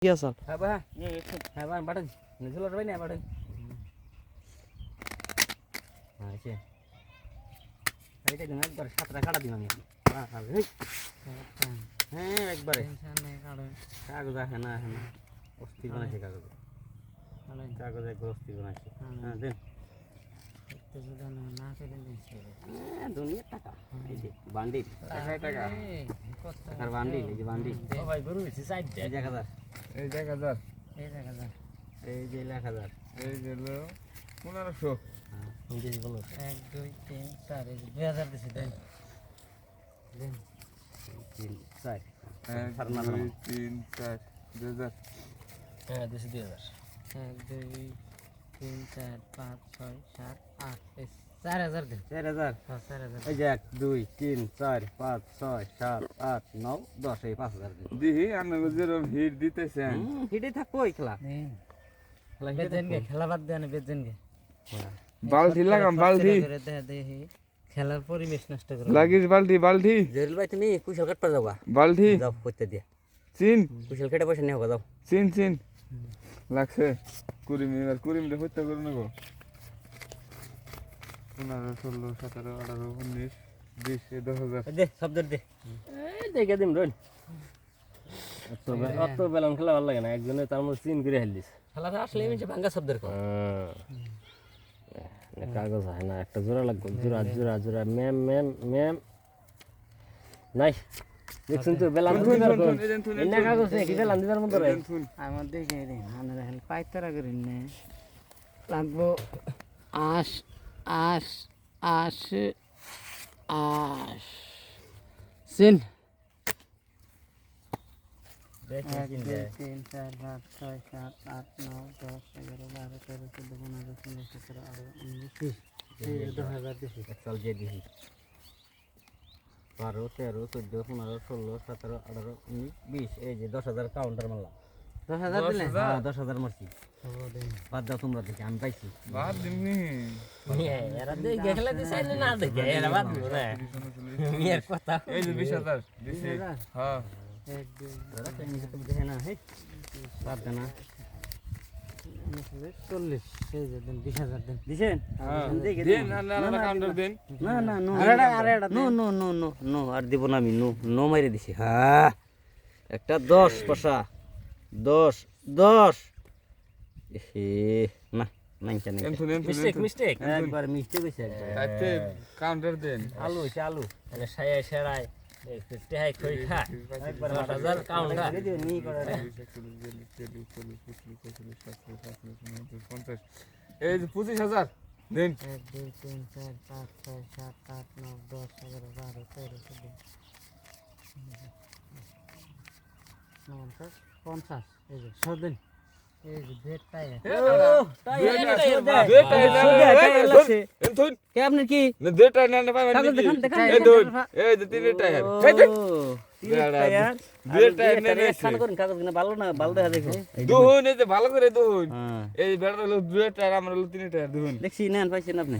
Iya sal. Apa? Apa badan? Ngejelor bae badan. Nah, sih. Kayak dengan একবার সাতটা কাটা দিলাম আমি। হ্যাঁ একবারে কাগজ আছে না অস্থির বানাইছে কাগজ কাগজ একবার অস্থির বানাইছে হ্যাঁ দেন দুনিয়া টাকা এই যে বান্ডিল টাকা টাকার বান্ডিল এই যে বান্ডিল ভাই গরু বেশি সাইড এই 1000 এই 1000 এই যে 1000 এই যে 1500 হ্যাঁ ইংরেজি বলো 1 2 3 4 এই 2000 দিছি দেন দেন 3 4 1 2 3 4 2000 হ্যাঁ দিছি 2000 1 2 3 4 5 6 7 8 4000 দেন 4000 হ্যাঁ 4000 এই যে 1 2 3 4 5 6 7 8 9 10 এই 5000 দিন দিহি আমি যেরকম হিট দিতেছেন হিডে থাকবো এই খেলা বেজেন গে খেলা বাদ দেন বেজেন গে বালতি লাগাম বালতি দেখি খেলার পরিবেশ নষ্ট করে লাগিস বালতি জেরিল ভাই তুমি কুশল কাটপা যাওগা বালতি যাও করতে দিয়া চিন কুশল কেটে পয়সা নিয়ে হোক যাও চিন লাগছে কুড়িমি এবার কুড়িমিটা হত্যা করে নেবো 15 16 17 18 19 20 10,000 দে শব্দ দে এই দেখে দিম রন অত বেলাম খেলা ভালো লাগে না একজনে তার মধ্যে চিন করে হেল দিস খেলাটা আসলে এমনি ভাঙ্গা শব্দের কর কাগজ হয় না একটা জোড়া লাগবে জোড়া ম্যাম নাই দেখছেন তো বেলাম দিবার কোন এনে কাগজ নেই কি বেলাম দিবার মধ্যে রে আমার দেখে রে হানারে হেল পাইতারা করি নে লাগবো আশ সিন 1 2 3 4 5 6 7 8 9 10 11 12 13 14 15 16 17 18 19 20 10,000 দিছি চল যে দিহি 12 13 14 15 16 17 18 19 20 এই যে 10,000 কাউন্টার মারলাম 10,000 দিলে হ্যাঁ 10,000 মারছি বাদ দাও তোমরা দেখি আমি পাইছি বাদ দিমনি এরা দেখে খেলা দিছাইলে না দেখে এরা বাদ দিব না মিয়ার কথা এই যে 20,000 দিছি হ্যাঁ 1 2 ওরা তো নিচে তুমি দেখে না হে বাদ দে না 40 এই যে দেন 20,000 দেন দিছেন হ্যাঁ দেখে দেন না কাউন্টার দেন না নো আর দিব না আমি নো মাইরে দিছি হ্যাঁ একটা 10 পয়সা 10 হে না নাইটা নাই মিস্টেক একবার মিস্টেক হইছে তাতে কাউন্টার দেন আলু মানে সায়া সেরাই একটু হাই কই খা একবার 8000 কাউন্টার নি করে এই যে 25,000 দেন 1 2 3 4 5 6 7 8 9 10 11 12 13 14 50 এই যে 100 দিন এই যে ডেট টাইম কে আপনি কি এই যে তিন টায়ার দুহুন এই যে ভালো করে দুহুন এই বেড়া হলো দুই টায়ার আমার হলো তিন টায়ার দুহুন দেখছি নেন পাইছেন আপনি